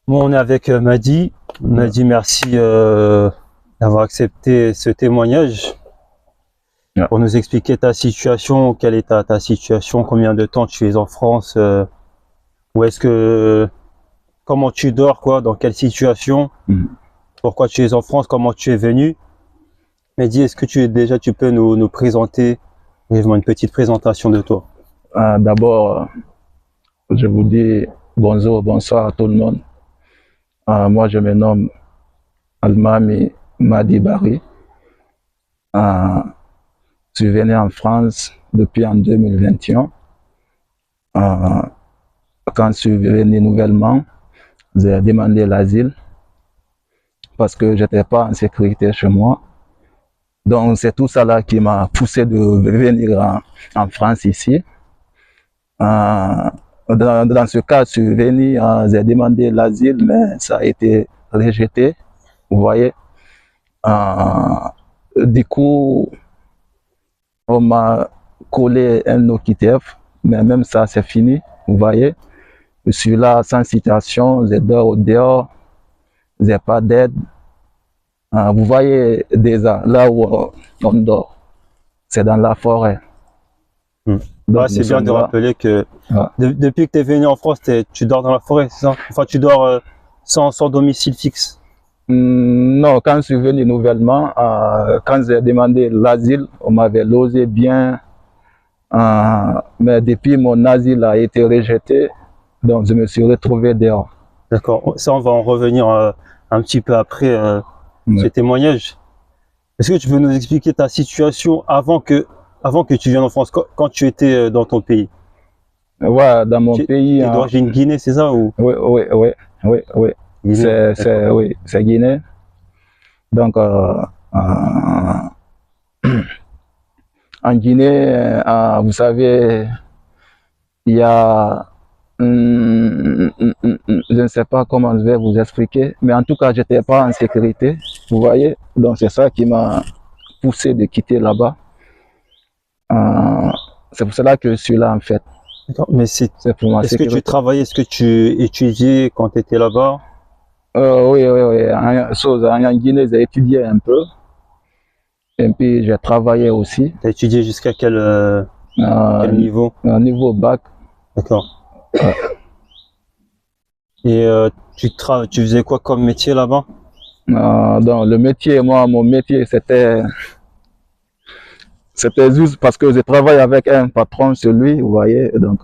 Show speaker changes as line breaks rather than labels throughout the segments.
Bon, on est avec Madi. Madi, merci d'avoir accepté ce témoignage
Ouais.
pour nous expliquer ta situation. Quelle est ta situation? Combien de temps tu es en France? Où est-ce que, comment tu dors, quoi? Dans quelle situation? Pourquoi tu es en France? Comment tu es venu? Mehdi, est-ce que tu peux nous présenter brièvement une petite présentation de toi?
D'abord, je vous dis bonjour, bonsoir à tout le monde. Moi, je me nomme Almami Madi Bari. Je suis venu en France depuis en 2021. Quand je suis venu nouvellement, j'ai demandé l'asile parce que je n'étais pas en sécurité chez moi. Donc, c'est tout ça là qui m'a poussé de venir en France ici. Dans ce cas, je suis venu, j'ai demandé l'asile, mais ça a été rejeté. Vous voyez. Du coup, on m'a collé un OQTF, mais même ça, c'est fini. Vous voyez. Je suis là sans citation, je dors au dehors, j'ai pas d'aide. Vous voyez déjà, là où on dort, c'est dans la forêt.
Donc, c'est bien de rappeler que depuis que tu es venu en France, tu dors dans la forêt, c'est ça? Enfin, tu dors sans domicile fixe.
Non, quand je suis venu nouvellement, quand j'ai demandé l'asile, on m'avait logé bien. Mais depuis mon asile a été rejeté, donc je me suis retrouvé dehors.
D'accord, ça on va en revenir un petit peu après ce témoignage. Est-ce que tu peux nous expliquer ta situation avant que tu viennes en France, quand tu étais dans ton pays?
Ouais, dans mon pays.
Tu es d'origine Guinée, c'est ça ou?
Oui. C'est Guinée. Donc, en Guinée, vous savez, il y a, je ne sais pas comment je vais vous expliquer, mais en tout cas, je n'étais pas en sécurité, vous voyez. Donc, c'est ça qui m'a poussé de quitter là-bas. C'est pour cela que je suis là, en fait.
Mais est-ce que tu travaillais, est-ce que tu étudiais quand tu étais là-bas?
Oui. En Guinée, j'ai étudié un peu. Et puis, j'ai travaillé aussi.
Tu as étudié jusqu'à quel niveau?
Niveau bac.
D'accord. Et tu faisais quoi comme métier là-bas?
Donc, le métier, mon métier, c'était juste parce que je travaille avec un patron sur lui, vous voyez. Donc,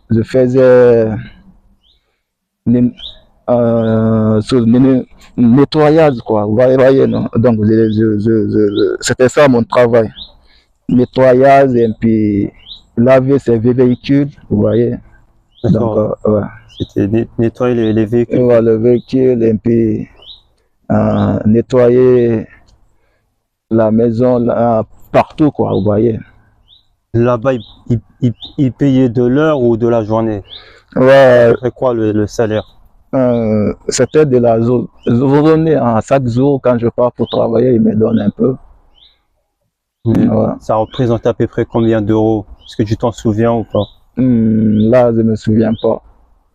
je faisais nettoyage, quoi. Vous voyez, non? Donc, c'était ça mon travail. Nettoyage et puis laver ses véhicules, vous voyez.
Donc, c'était nettoyer les véhicules.
Ouais, le véhicule et puis nettoyer la maison là, partout, quoi, vous voyez.
Là-bas, ils payaient de l'heure ou de la journée?
Ouais.
C'était quoi le salaire?
C'était de la journée. Chaque jour, quand je pars pour travailler, ils me donnent un peu.
Ouais. Ça représente à peu près combien d'euros? Est-ce que tu t'en souviens ou pas?
Là, je ne me souviens pas.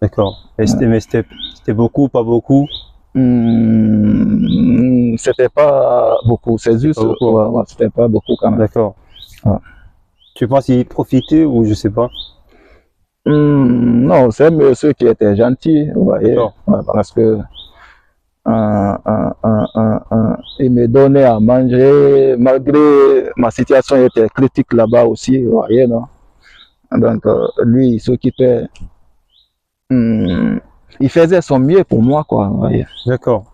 D'accord. Mais c'était beaucoup, pas beaucoup?
C'était pas beaucoup. C'est juste, c'était pas beaucoup quand même.
D'accord. Ouais. Tu penses qu'ils profitaient ou je sais pas?
Non, c'est ceux qui étaient gentils, vous voyez. Ouais, parce que ils me donnaient à manger, malgré ma situation était critique là-bas aussi, vous voyez, non? Donc, lui, il s'occupait, il faisait son mieux pour moi, quoi, vous voyez.
D'accord.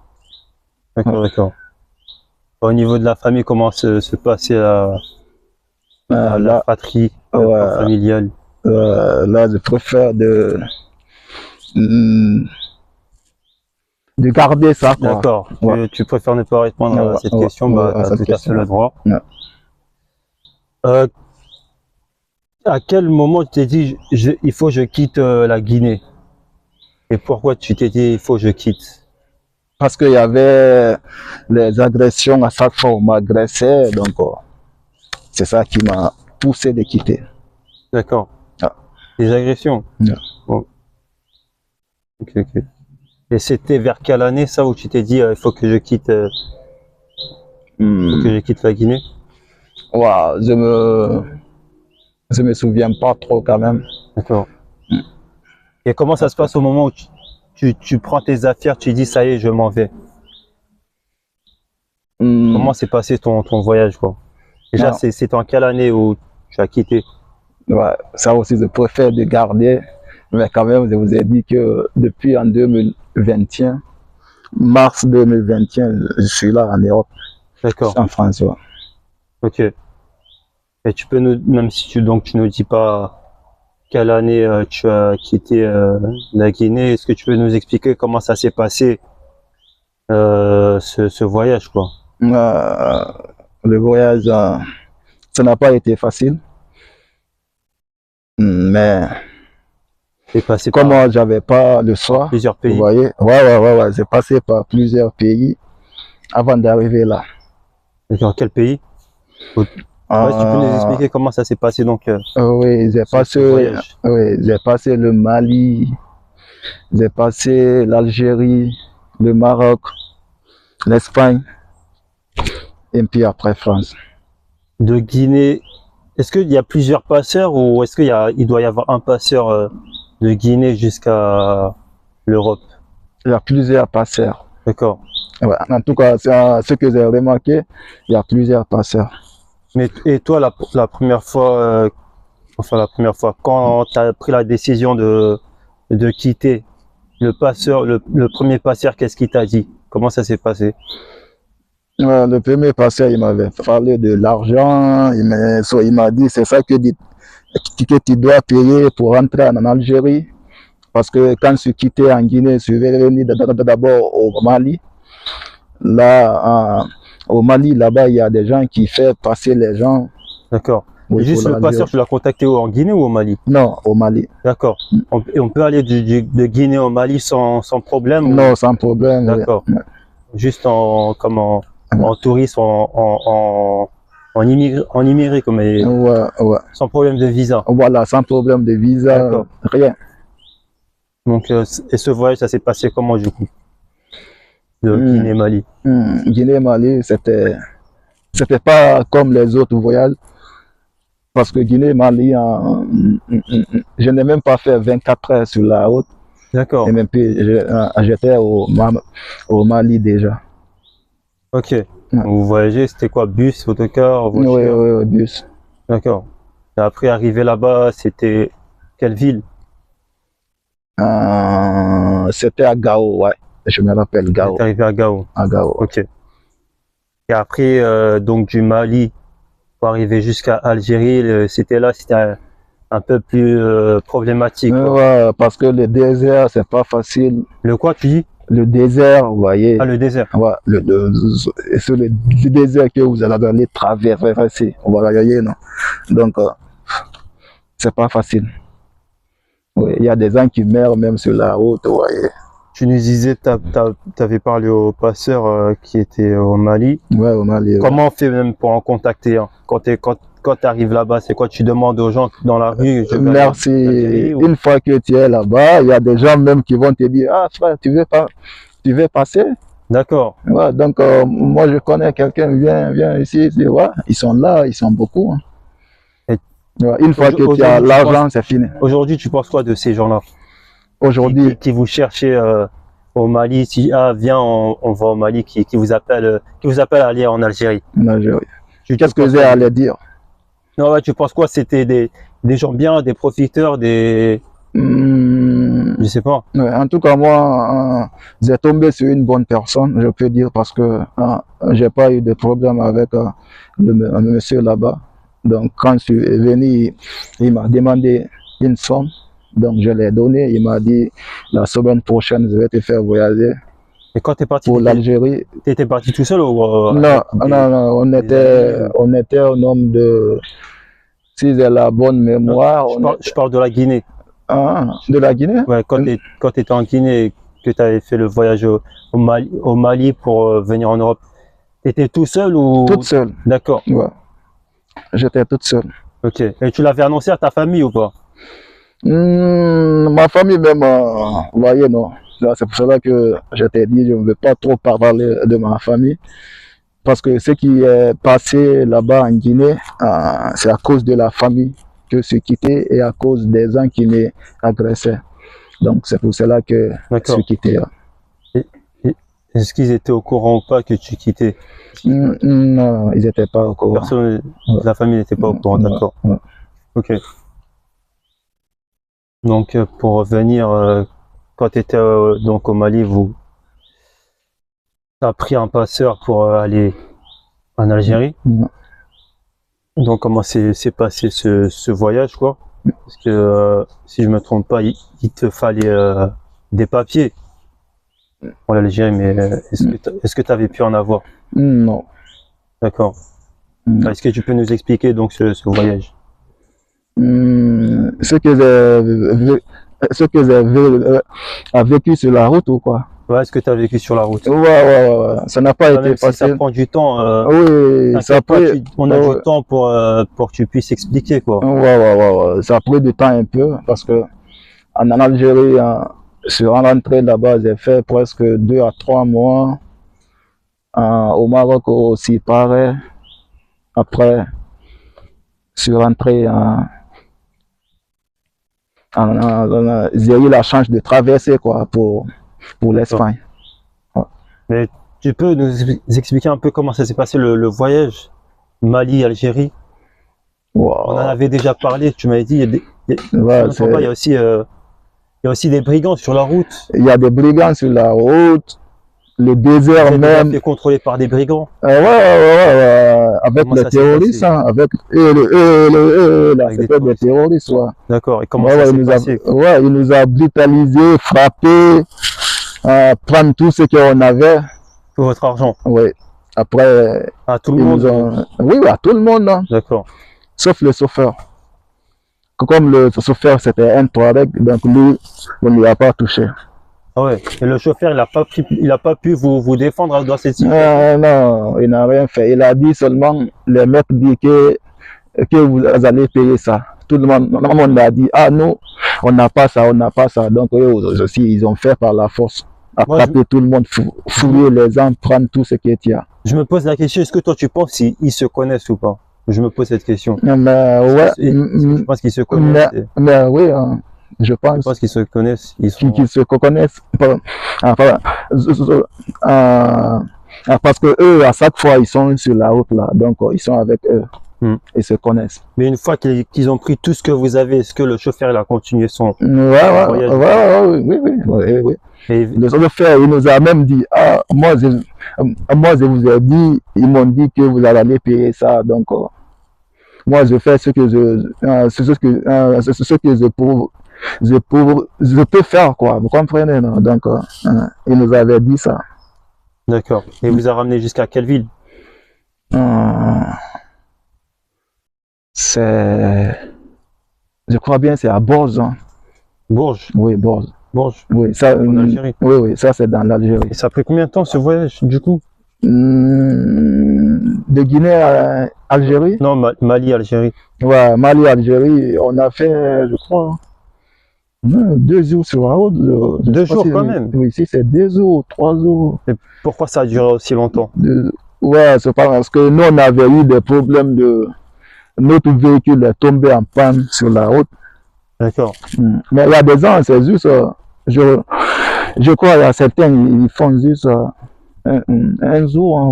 Au niveau de la famille, comment se passait la fratrie familiale?
Là, je préfère de garder ça, quoi.
D'accord. Tu préfères ne pas répondre à cette question, bah, tu as tout à fait le droit. À quel moment tu t'es dit, il faut que je quitte la Guinée? Et pourquoi tu t'es dit, il faut que je quitte?
Parce qu'il y avait les agressions, à chaque fois on m'agressait, donc c'est ça qui m'a poussé de quitter.
D'accord. Les agressions?
Yeah.
Bon. Ok, ok. Et c'était vers quelle année ça où tu t'es dit il faut que je quitte, faut que je quitte la Guinée?
Ouais, je me souviens pas trop quand même.
D'accord. Et comment ça se passe au moment où tu prends tes affaires, tu dis ça y est, je m'en vais.
Hmm,
Comment s'est passé ton voyage, quoi? Déjà,
non,
c'est en quelle année où tu as quitté?
ouais, ça aussi, je préfère de garder. Mais quand même, je vous ai dit que depuis en 2021, mars 2021, je suis là en Europe,
D'accord.
en France. Ouais.
Ok. Et tu peux nous, même si tu nous dis pas quelle année tu as quitté la Guinée, est-ce que tu peux nous expliquer comment ça s'est passé ce voyage, quoi?
Euh, le voyage, ça n'a pas été facile, mais
T'es passé
comme
par
moi, j'avais pas le choix,
plusieurs
vous
pays.
voyez, ouais, j'ai passé par plusieurs pays avant d'arriver là.
D'accord. Quel pays? Ouais, si tu peux nous
Euh,
expliquer comment ça s'est passé donc
oui,
ce voyage.
oui, j'ai passé le Mali, j'ai passé l'Algérie, le Maroc, l'Espagne, et puis après France.
De Guinée, est-ce qu'il y a plusieurs passeurs ou est-ce il doit y avoir un passeur de Guinée jusqu'à l'Europe?
Il y a plusieurs passeurs.
D'accord.
Ouais, en tout cas, c'est ce que j'ai remarqué, il y a plusieurs passeurs.
Mais et toi, la première fois, enfin la première fois, quand tu as pris la décision de quitter le passeur, le premier passeur, qu'est-ce qu'il t'a dit? Comment ça s'est passé?
Ouais, le premier passeur, il m'avait parlé de l'argent, il m'a dit, c'est ça que tu dois payer pour rentrer en Algérie. Parce que quand je suis quitté en Guinée, je suis venu d'abord au Mali. Là, au Mali, là-bas, il y a des gens qui font passer les gens,
D'accord.
oui,
Et
pour
juste le passeur,
l'Algérie.
tu l'as contacté où, en Guinée ou au Mali?
Non, au Mali.
D'accord. Et on peut aller de Guinée au Mali sans problème ou?
Non, sans problème, oui.
D'accord. Juste
Ouais,
en touriste, en immigré,
ouais.
sans problème de visa.
Voilà, sans problème de visa,
D'accord.
rien.
Donc, et ce voyage, ça s'est passé comment du coup? De
Hmm,
Guinée-Mali.
Guinée, Mali, c'était pas comme les autres voyages. Parce que Guinée, Mali, je n'ai même pas fait 24 heures sur la route. Et
D'accord.
même puis, j'étais au Mali déjà.
Ok.
Ouais.
Vous voyagez, c'était quoi? Bus, autocar,
Oui,
voiture?
oui, bus.
D'accord. Et après, arrivé là-bas, c'était quelle ville?
C'était à Gao, ouais. Je me rappelle
Vous êtes
Gao.
arrivé à Gao.
À Gao.
Ok. Et après, donc du Mali pour arriver jusqu'à Algérie, c'était un peu plus problématique, quoi.
Ouais, parce que le désert, c'est pas facile.
Le quoi, tu dis?
Le désert, vous voyez,
Ah, le désert.
ouais, c'est le désert que vous allez traverser. Vous voyez, non? Donc, c'est pas facile. Oui, il y a des gens qui meurent même sur la route, vous voyez.
Tu nous disais, t'avais parlé au passeur qui était au Mali.
Ouais, au Mali, ouais.
Comment on fait même pour en contacter un? Quand tu arrives là-bas, c'est quoi? Tu demandes aux gens dans la rue, je veux aller en
Merci.
Algérie ou...
Une fois que tu es là-bas, il y a des gens même qui vont te dire, ah frère, tu veux passer?
D'accord.
Ouais, donc, moi, je connais quelqu'un, viens ici. Je dis, ouais, ils sont là, ils sont beaucoup, hein.
Et
Ouais, une fois que tu as
aujourd'hui,
l'argent, c'est fini.
aujourd'hui, tu penses quoi de ces gens-là
Aujourd'hui,
qui vous cherchaient au Mali, si ah viens, on va au Mali, qui vous appelle à aller en Algérie.
en Algérie.
Tu
Qu'est-ce que
penses
j'ai
quoi
à leur dire?
non, ouais, tu penses quoi? C'était des gens bien, des profiteurs,
Hmm,
je sais pas.
ouais, en tout cas, moi, j'ai tombé sur une bonne personne, je peux dire, parce que j'ai pas eu de problème avec le monsieur là-bas. Donc, quand je suis venu, il m'a demandé une somme. Donc, je l'ai donné. Il m'a dit, la semaine prochaine, je vais te faire voyager
Et quand t'es parti,
pour l'Algérie.
t'étais parti tout seul ou
Non,
avec
non,
des amis ou...
on était au nombre de, si j'ai la bonne
Non,
mémoire, on
je
était,
parle de la Guinée.
de la Guinée?
Ouais, quand tu étais en Guinée, que tu avais fait le voyage au Mali pour venir en Europe, tu étais tout seul
Toute
ou...
seule.
D'accord,
Ouais, j'étais toute seule.
ok. Et tu l'avais annoncé à ta famille ou pas?
Ma famille même, vous voyez, non. C'est pour cela que je t'ai dit, je ne veux pas trop parler de ma famille. Parce que ce qui est passé là-bas en Guinée, c'est à cause de la famille que je quitté et à cause des gens qui m'agressaient. Donc c'est pour cela que je suis quitté.
Est-ce qu'ils étaient au courant ou pas que tu quittais?
Non, ils n'étaient pas au courant.
Personne, la famille n'était pas au courant, d'accord.
Ouais.
Ok. Donc pour revenir, quand tu étais donc au Mali, tu as pris un passeur pour aller en Algérie. Donc comment s'est passé ce voyage, quoi? Parce que si je me trompe pas, il te fallait des papiers pour l'Algérie, mais est-ce que tu avais pu en avoir?
Non.
D'accord. Est-ce que tu peux nous expliquer donc ce voyage?
Ce que j'ai vécu sur la route ou quoi?
Ouais, est-ce que tu as vécu sur la route?
Ouais. Ça n'a pas été facile.
Si ça prend du temps.
Oui, ça
on a du temps pour que tu puisses expliquer, quoi.
Ouais. Ça a pris du temps un peu parce que en Algérie, sur rentrée là-bas, j'ai fait presque 2 à 3 mois. Au Maroc aussi, pareil. Après, sur rentrée, j'ai eu la chance de traverser quoi pour l'Espagne. Ouais.
Mais tu peux nous expliquer un peu comment ça s'est passé le voyage Mali-Algérie?
Wow.
On en avait déjà parlé, tu m'avais dit, il y a aussi des brigands sur la route.
Il y a des brigands sur la route, le désert
Vous
même.
fait contrôler par des brigands.
Ouais. Avec les terroristes, avec c'était des terroristes. Ouais.
D'accord. Et comment ça s'est passé?
Il nous a brutalisé, frappé, prendre tout ce qu'on avait.
Tout votre argent?
Oui. Après,
à tout le monde?
Oui, à tout le monde. Hein.
D'accord.
Sauf le chauffeur. Comme le chauffeur c'était un Touareg, donc lui, on ne lui a pas touché.
Ah ouais. Et le chauffeur, il a pas pu vous défendre dans cette situation?
Non, il n'a rien fait. Il a dit seulement, le mec dit que vous allez payer ça. Tout le monde a dit, nous, on n'a pas ça. Donc eux aussi, ils ont fait par la force. Attraper tout le monde, fouiller les gens, prendre tout ce qu'il y a.
Je me pose la question, est-ce que toi tu penses s'ils se connaissent ou pas? Je me pose cette question.
Mais ouais.
Je pense qu'ils se connaissent.
Mais oui, je pense.
Je pense qu'ils se connaissent.
Qu'ils se connaissent. Parce que eux, à chaque fois, ils sont sur la route là. Donc, ils sont avec eux. Ils se connaissent.
Mais une fois qu'ils ont pris tout ce que vous avez, est-ce que le chauffeur il a continué son
voyage? Oui. Et le chauffeur, il nous a même dit, moi je vous ai dit, ils m'ont dit que vous allez payer ça. Donc, moi je fais ce que je peux faire, quoi. Vous comprenez, non? Donc, il nous avait dit ça.
D'accord. Et vous a ramené jusqu'à quelle ville?
Je crois bien c'est à Bourges. Hein.
Bourges?
Oui, Bourges. Oui,
ça, en Algérie.
Oui, ça c'est dans l'Algérie.
Et ça a pris combien de temps ce voyage, du coup?
De Guinée à Algérie?
Non, Mali-Algérie.
Ouais, Mali-Algérie, on a fait, je crois, 2 jours sur la route.
2 jours quand même?
Oui, si c'est 2 jours, 3 jours.
Et pourquoi ça a duré aussi longtemps?
Ouais, c'est parce que nous, on avait eu des problèmes de... Notre véhicule est tombé en panne sur la route.
D'accord.
Mais il y a des gens, c'est juste... Je crois qu'il y a certains, ils font juste un jour. Hein,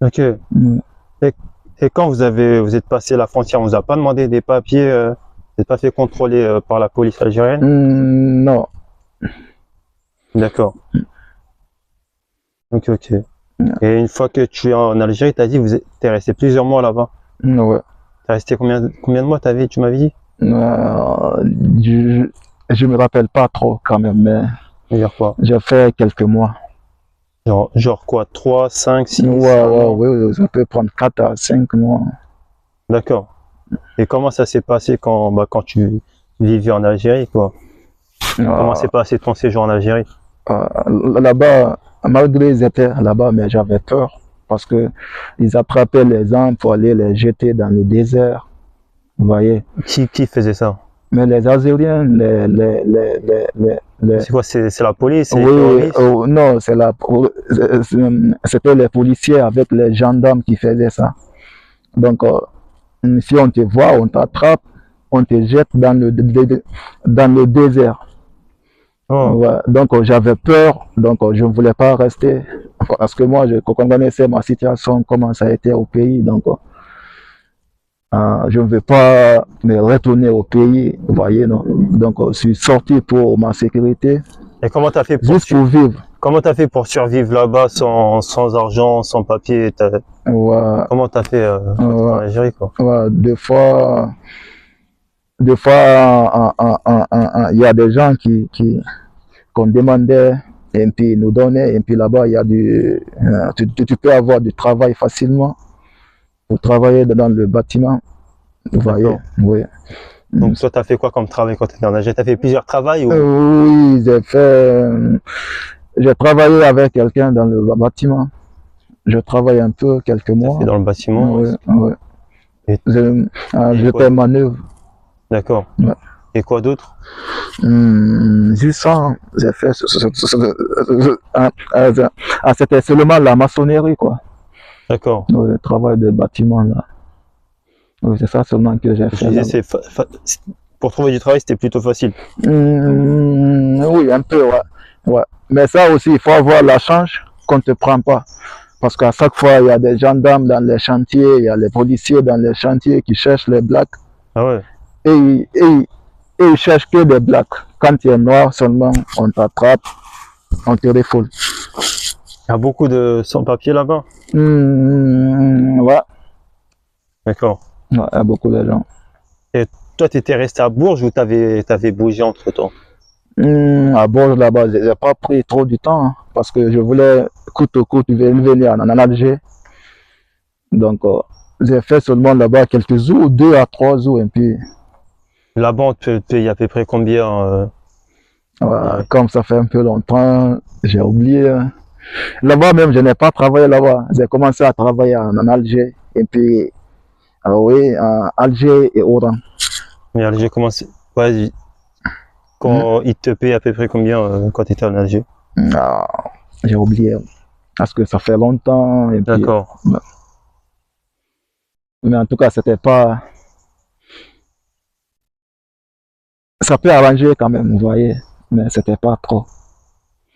ok. Et quand vous êtes passé la frontière, on vous a pas demandé des papiers, vous n'êtes pas fait contrôler par la police algérienne?
Non.
D'accord. Ok. Et une fois que tu es en Algérie, tu as dit que tu es resté plusieurs mois là-bas?
Ouais.
Tu es resté combien de mois tu m'avais dit?
Je me rappelle pas trop quand même, mais j'ai fait quelques mois.
Genre quoi, 3, 5, 6
mois? Oui, ça peut prendre 4 à 5 mois.
D'accord. Et comment ça s'est passé quand tu vivais en Algérie, quoi? Comment s'est passé ton séjour en Algérie?
Là-bas, malgré ils étaient là-bas, mais j'avais peur parce que ils attrapaient les gens pour aller les jeter dans le désert. Vous voyez?
Qui faisait ça?
Mais les Algériens,
C'est quoi? C'est la police? C'est les
oui,
terroristes?
non, c'était les policiers avec les gendarmes qui faisaient ça. Donc, si on te voit, on t'attrape, on te jette dans le désert.
Oh.
Ouais, donc j'avais peur, donc je ne voulais pas rester parce que moi je connaissais ma situation, comment ça a été au pays, donc je ne veux pas me retourner au pays, vous voyez, non? Donc je suis sorti pour ma sécurité,
Et comment t'as fait
juste pour vivre.
Comment t'as fait pour survivre là-bas sans argent, sans papier?
Ouais,
Comment t'as fait quand t'étais en Algérie, quoi?
ouais, des fois, il y a des gens qu'on demandait et puis ils nous donnaient, et puis là-bas il y a tu peux avoir du travail facilement pour travailler dans le bâtiment, vous voyez, oui.
Donc toi, tu as fait quoi comme travail quand tu étais en Algérie? Tu as fait plusieurs travails ou...
Oui, j'ai travaillé avec quelqu'un dans le bâtiment. Je travaille un peu, quelques mois.
Fait dans le bâtiment?
Oui, oui. J'étais manœuvre.
D'accord.
Ouais.
Et quoi d'autre?
Juste ça, j'ai fait... c'était seulement la maçonnerie, quoi.
D'accord.
Oui, le travail de bâtiment, là. Oui, c'est ça seulement que j'ai fait.
Pour trouver du travail, c'était plutôt facile.
Oui, un peu, ouais. Ouais. Mais ça aussi, il faut avoir la chance qu'on ne te prend pas. Parce qu'à chaque fois, il y a des gendarmes dans les chantiers, il y a les policiers dans les chantiers qui cherchent les blacks.
Ah ouais.
Et ils cherchent que des blacks. Quand tu es noir seulement, on t'attrape, on te refoule.
Il y a beaucoup de sans-papiers là-bas?
Ouais.
D'accord.
Ouais, il y a beaucoup de gens.
Et toi, tu étais resté à Bourges ou tu avais bougé entre-temps?
À Bourges, là-bas, je n'ai pas pris trop du temps, hein, parce que je voulais coûte que coûte venir en Alger. Donc, j'ai fait seulement là-bas quelques jours, 2 à 3 jours, et puis...
Là-bas, on te paye à peu près combien
ouais. Comme ça fait un peu longtemps, j'ai oublié. Là-bas même, je n'ai pas travaillé là-bas. J'ai commencé à travailler en Alger, et puis, oui, en Alger et Oran.
Mais Alger, ouais, quand ils te payent à peu près combien quand tu étais en Alger?
J'ai oublié, parce que ça fait longtemps.
D'accord.
Mais en tout cas, c'était pas... Ça peut arranger quand même, vous voyez, mais c'était pas trop.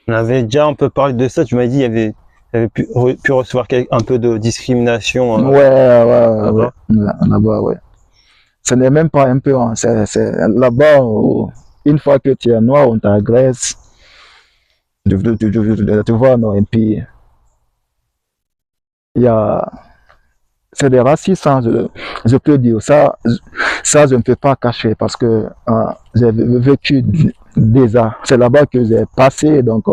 On avait déjà un peu parlé de ça, tu m'as dit qu'il y avait pu recevoir un peu de discrimination.
Ouais, là-bas, ouais. Ce n'est même pas un peu, hein, c'est là-bas, une fois que tu es noir, on t'agresse. Tu vois, non, et puis, il y a... C'est des racistes, hein, je peux dire. Ça, je ne peux pas cacher parce que j'ai vécu déjà. C'est là-bas que j'ai passé, donc...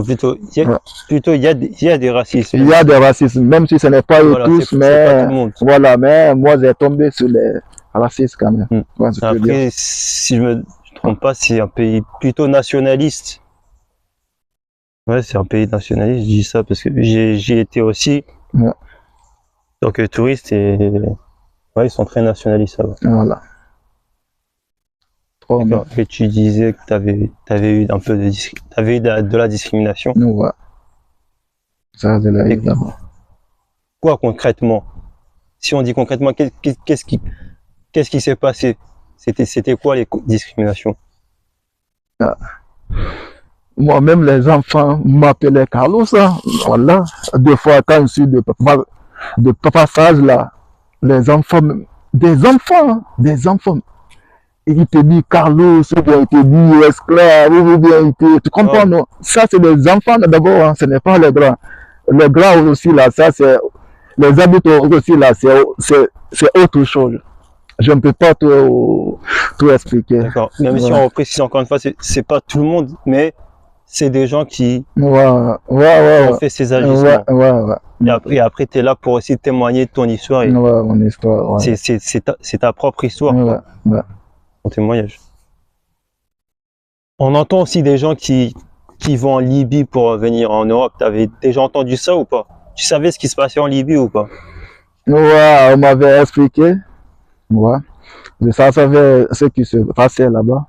plutôt, il y a des racistes.
Il y a des racistes, même si ce n'est pas eux tous, mais...
Pas tout le monde.
Voilà, mais moi, j'ai tombé sur les racistes quand même.
Ouais, après, si je me trompe pas, c'est un pays plutôt nationaliste. Ouais, c'est un pays nationaliste, je dis ça parce que j'y étais aussi.
Ouais.
Donc touristes et ouais, ils sont très nationalistes là-bas.
Voilà.
Et tu disais que tu avais eu un peu de la discrimination.
Ouais. Ça, je l'ai eu d'abord.
Quoi concrètement? Si on dit concrètement, qu'est-ce qui s'est passé? C'était quoi les discriminations?
Moi-même, les enfants m'appelaient Carlos, hein. Voilà. Des fois, quand je suis de passage là, les enfants, des enfants, il te dit Carlos, ou bien il te dit esclave, ou bien tu comprends, non? Ça, c'est des enfants d'abord, hein, ce n'est pas les grands. Les grands aussi là, ça c'est, les adultes aussi là, c'est autre chose. Je ne peux pas tout expliquer.
D'accord. Même si on précise encore une fois, c'est pas tout le monde, mais c'est des gens qui ont fait ces agissements. Et après, tu es là pour aussi témoigner de ton histoire. Et
mon histoire.
C'est ta propre histoire. Ton témoignage. On entend aussi des gens qui vont en Libye pour venir en Europe. Tu avais déjà entendu ça ou pas? Tu savais ce qui se passait en Libye ou pas?
Ouais, on m'avait expliqué. Ouais. Je savais ce qui se passait là-bas.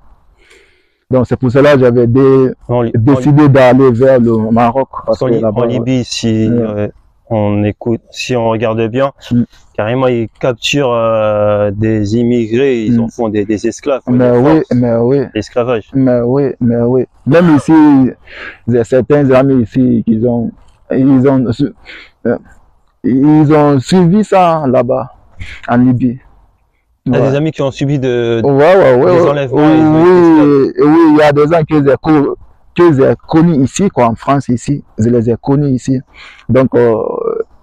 Donc c'est pour cela que j'avais décidé d'aller vers le Maroc. Parce que
en Libye, si on écoute, si on regarde bien, carrément ils capturent des immigrés, ils en font des esclaves.
Mais oui.
L'esclavage.
Mais oui. Même ici, j'ai certains amis ici qui ils ont suivi ça là-bas, en Libye.
T'as des amis qui ont subi des enlèvements.
Oui, il y a des gens que j'ai connus ici, quoi, en France, ici. Je les ai connus ici. Donc,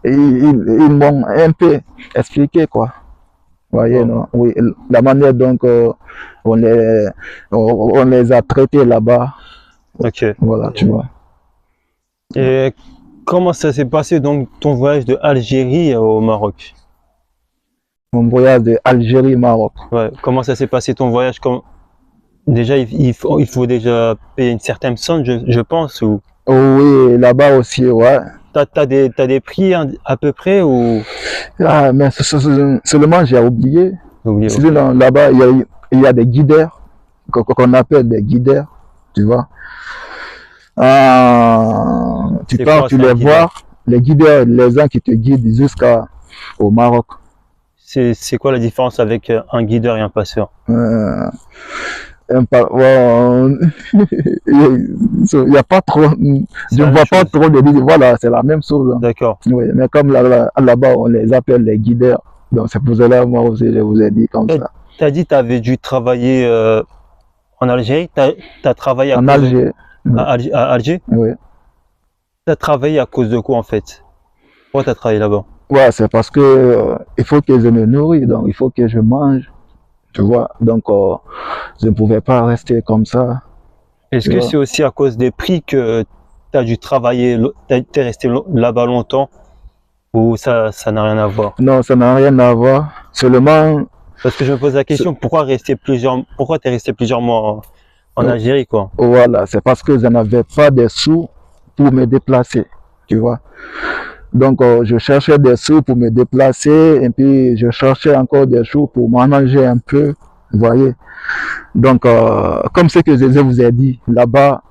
ils m'ont un peu expliqué, quoi. Vous voyez, non? Oui, la manière dont on les a traités là-bas.
Ok.
Voilà, tu vois.
Et comment ça s'est passé, donc, ton voyage de Algérie au Maroc?
Mon voyage de Algérie-Maroc.
Ouais. Comment ça s'est passé ton voyage? Déjà, il faut déjà payer une certaine somme, je pense. Ou...
Oh, oui, là-bas aussi, ouais.
T'as des prix à peu près ou...
Ah, mais seulement j'ai oublié. Sinon, là-bas, il y a des guideurs, qu'on appelle des guideurs, tu vois. Tu pars, tu les vois, les guideurs, les gens qui te guident jusqu'au Maroc.
C'est quoi la différence avec un guideur et un passeur?
Il n'y a pas trop, je ne vois pas trop de guideurs. Voilà, c'est la même chose.
D'accord.
Oui, mais comme là-bas, on les appelle les guideurs. Donc c'est pour cela, moi aussi, je vous ai dit comme ça.
Tu as dit que tu avais dû travailler en Algérie. Tu as travaillé à
Alger.
À Alger?
Oui.
Tu as travaillé à cause de quoi en fait? Pourquoi tu as travaillé là-bas?
Ouais, c'est parce que il faut que je me nourris, donc il faut que je mange, tu vois. Donc je ne pouvais pas rester comme ça.
Est-ce que c'est aussi à cause des prix que tu as dû travailler, tu es resté là-bas longtemps, ou ça n'a rien à voir?
Non, ça n'a rien à voir. Seulement.
Parce que je me pose la question, pourquoi tu es resté plusieurs mois en Algérie, quoi?
Voilà, c'est parce que je n'avais pas de sous pour me déplacer, tu vois. Donc, je cherchais des sous pour me déplacer et puis je cherchais encore des sous pour manger un peu, vous voyez. Donc, comme ce que je vous ai dit, là-bas,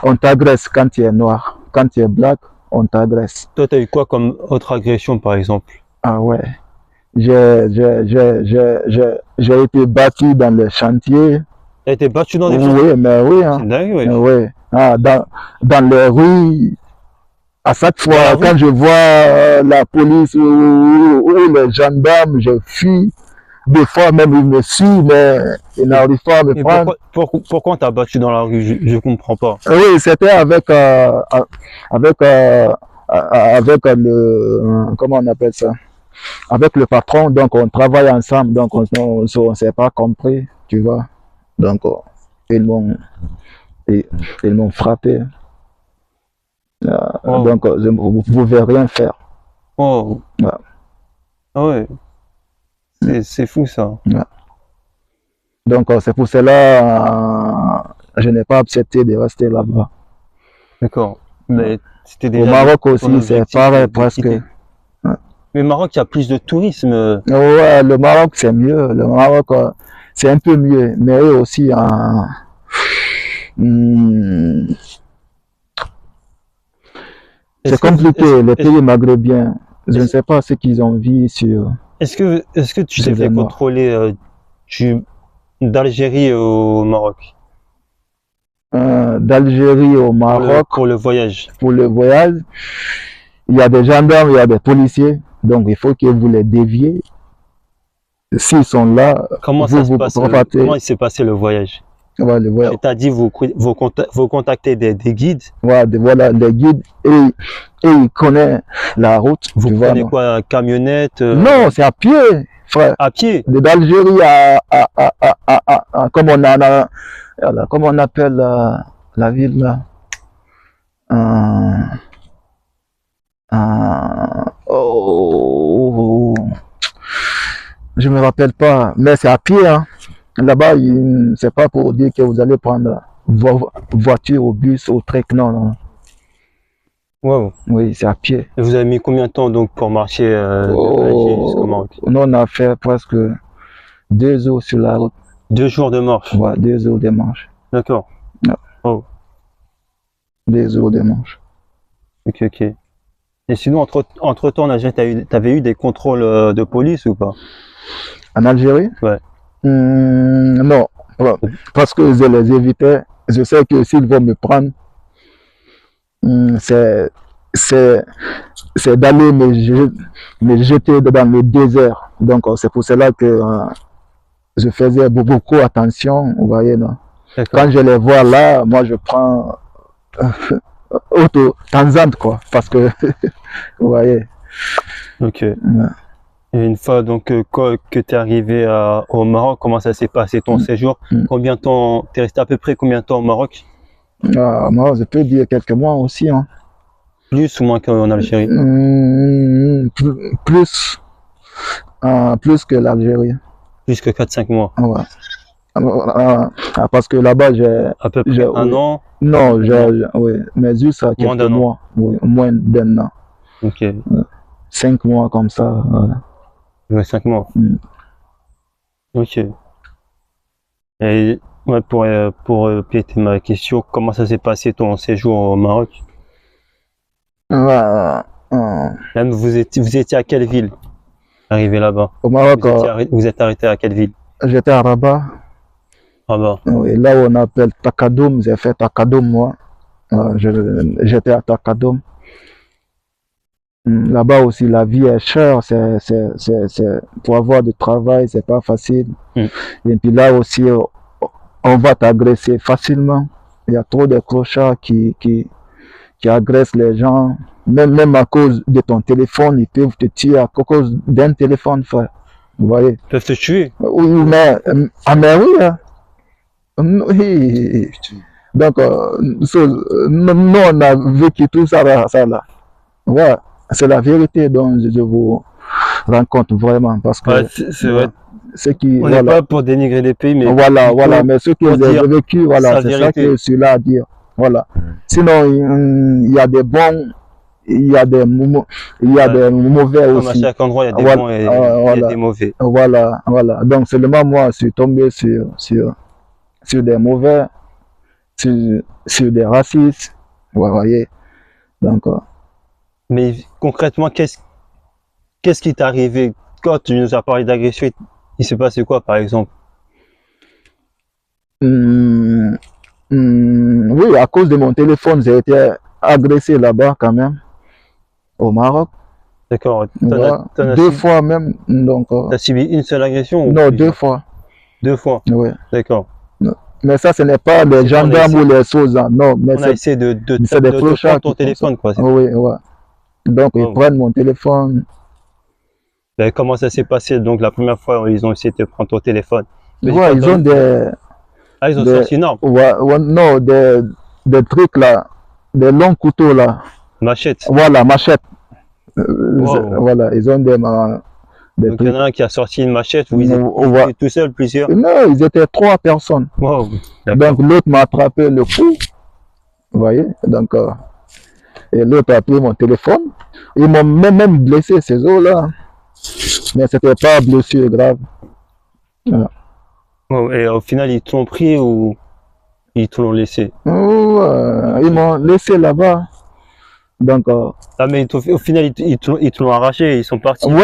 on t'agresse quand tu es noir. Quand tu es black, on t'agresse.
Toi, tu as eu quoi comme autre agression, par exemple?
Ah ouais. J'ai été battu dans le chantier.
Tu as été battu dans les chantiers?
Oui, mais oui. Hein.
C'est dingue, oui.
Oui. Ah, dans les rues. À chaque fois, quand je vois la police ou les gendarmes, je fuis. Des fois même, ils me suivent, mais ils n'arrivent pas à me prendre.
Pourquoi on t'a battu dans la rue? Je ne comprends pas.
Oui, c'était avec le... Comment on appelle ça? Avec le patron, donc on travaille ensemble, donc on ne s'est pas compris, tu vois. Donc, ils m'ont frappé. Donc, vous ne pouvez rien faire.
Oh.
Ouais.
Ah ouais. C'est fou ça.
Ouais. Donc, c'est pour cela je n'ai pas accepté de rester là-bas.
D'accord. Mais c'était déjà.
Au Maroc aussi, c'est pareil presque.
Ouais. Mais au Maroc, il y a plus de tourisme.
Ouais, le Maroc, c'est mieux. Le Maroc, c'est un peu mieux. Mais eux aussi, c'est compliqué, les pays maghrébiens. Je ne sais pas ce qu'ils ont vu sur...
Est-ce que tu t'es fait contrôler d'Algérie au Maroc?
D'Algérie au Maroc.
Pour le voyage.
Pour le voyage, il y a des gendarmes, il y a des policiers. Donc, il faut que vous les déviez. S'ils sont là,
comment il s'est passé le voyage?
Ouais, le voyage.
Tu as dit vous contactez des guides.
Ouais, voilà, les guides. Et ils connaissent la route.
Vous prenez quoi, camionnette?
Non, c'est à pied, frère.
À pied?
D'Algérie comme on appelle la ville là? Je me rappelle pas, mais c'est à pied. Hein. Là-bas, c'est pas pour dire que vous allez prendre voiture, au bus, au trek, non.
Wow.
Oui, c'est à pied.
Et vous avez mis combien de temps donc pour marcher d'Alger jusqu'au Maroc?
Nous, on a fait presque 2 jours sur la route.
2 jours de marche.
Ouais, 2 jours de marche.
D'accord.
Ouais.
Oh.
2 jours de marche.
Ok, ok. Et sinon, entre temps, en Algérie, t'avais eu des contrôles de police ou pas?
En Algérie?
Ouais.
Non, parce que je les évitais. Je sais que s'ils vont me prendre, c'est d'aller me jeter dans le désert. Donc, c'est pour cela que je faisais beaucoup attention, vous voyez, non? Quand je les vois là, moi, je prends auto-tangente, quoi, parce que, vous voyez.
Ok.
Ouais.
Et une fois donc que tu es arrivé au Maroc, comment ça s'est passé ton séjour? Combien de temps, t'es resté à peu près combien de temps au Maroc?
Moi, je peux dire quelques mois aussi, hein.
Plus ou moins qu'en Algérie?
Plus que l'Algérie.
Plus que 4-5 mois.
Ouais. Parce que là-bas, j'ai
à peu près un an?
Non, oui, mais juste à quelques mois. Oui, moins d'1 an.
Ok.
5 mois comme ça. Voilà.
Ouais, 5 mois. Ok. Et ouais, pour répéter ma question, comment ça s'est passé ton séjour au Maroc? Même vous étiez à quelle ville arrivé là-bas?
Au Maroc,
vous êtes arrêté à quelle ville?
J'étais à Rabat.
Rabat.
Oui, là où on appelle Takadoum, j'ai fait Takadoum moi. J'étais à Takadoum. Là-bas aussi, la vie est chère. Pour avoir du travail, c'est pas facile. Et puis là aussi, on va t'agresser facilement. Il y a trop de clochards qui agressent les gens. Même à cause de ton téléphone, ils peuvent te tuer à cause d'un téléphone, frère. Vous voyez?
Ils peuvent te tuer?
Oui, mais oui, hein. Oui. Donc, nous, on a vécu tout ça là. Ouais, c'est la vérité dont je vous raconte vraiment. Parce que
c'est vrai.
On
n'est pas pour dénigrer les pays, mais
voilà, mais ce que j'ai vécu, voilà, c'est ça que je suis là à dire. Voilà. Sinon, il y a des bons, il y a des mauvais aussi.
Comme à chaque endroit, il y a des bons et il y a des mauvais.
Voilà. Donc, seulement moi, je suis tombé sur des mauvais, sur des racistes. Vous voyez. Donc,
mais concrètement, qu'est-ce qui t'est arrivé quand tu nous as parlé d'agression? Il s'est passé quoi, par exemple?
Oui, à cause de mon téléphone, j'ai été agressé là-bas quand même, au Maroc.
D'accord.
Ouais, 2 fois même. Donc,
t'as subi une seule agression?
Non, 2 fois.
2 fois?
Oui.
D'accord.
Mais ça, ce n'est pas les gendarmes ou les choses. Non, mais
on a essayé de
prendre
ton téléphone, quoi.
Oui. Donc, ils prennent mon téléphone.
Ben, comment ça s'est passé? Donc, la première fois, ils ont essayé de prendre ton téléphone.
Ouais, ils ont des...
Ah, ils ont sorti une arme?
Non, des trucs là, des longs couteaux là.
Machette?
Voilà, machette. Voilà, ils ont des
donc, il y en a un qui a sorti une machette, vous étiez tout seul, plusieurs?
Non, ils étaient 3 personnes.
Wow.
Donc, l'autre m'a attrapé le cou. Vous voyez? Donc, et l'autre a pris mon téléphone. Ils m'ont même blessé, ces os-là. Mais c'était pas blessure grave. Voilà.
Et au final, ils t'ont pris ou ils te l'ont laissé?
Ils m'ont laissé là-bas. Donc,
mais au final, ils te l'ont arraché, ils sont partis.
Oui.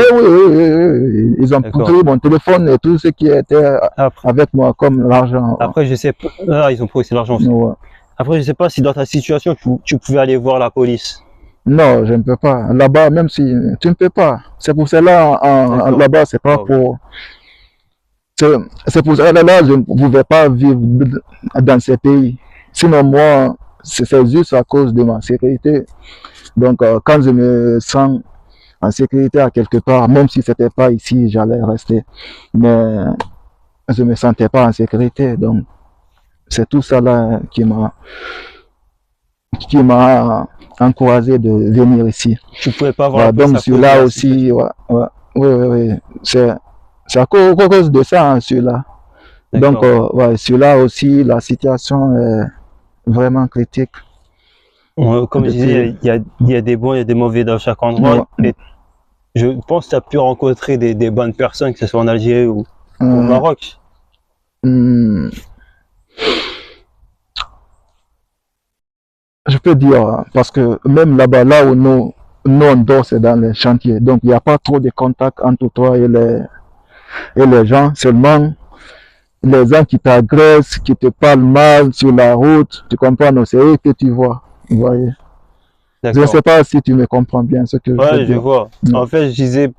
Ils ont pris mon téléphone et tout ce qui était avec moi comme l'argent.
Après, je sais pas. Ils ont pris aussi l'argent aussi.
Ouais.
Après, je sais pas si dans ta situation, tu pouvais aller voir la police.
Non, je ne peux pas. Là-bas, même si tu ne peux pas. C'est pour cela, là-bas, c'est pas pour... C'est pour cela, là, je ne pouvais pas vivre dans ces pays. Sinon, moi, c'est juste à cause de ma sécurité. Donc, quand je me sens en sécurité à quelque part, même si c'était pas ici, j'allais rester. Mais je me sentais pas en sécurité. Donc, c'est tout ça là qui m'a encouragé de venir ici.
Tu pouvais pas voir.
Donc, celui-là aussi, oui. C'est à cause de ça, hein, celui-là. Donc, celui-là aussi, la situation est vraiment critique.
Comme je disais, il y a des bons et des mauvais dans chaque endroit. Et je pense que tu as pu rencontrer des bonnes personnes, que ce soit en Algérie ou au Maroc.
Je peux dire, parce que même là-bas, là où nous on dort, c'est dans les chantiers. Donc, il n'y a pas trop de contact entre toi et les gens. Seulement, les gens qui t'agressent, qui te parlent mal sur la route, tu comprends, non, c'est eux que tu vois. Vous voyez. Je ne sais pas si tu me comprends bien ce que je veux dire.
Je vois. En fait, je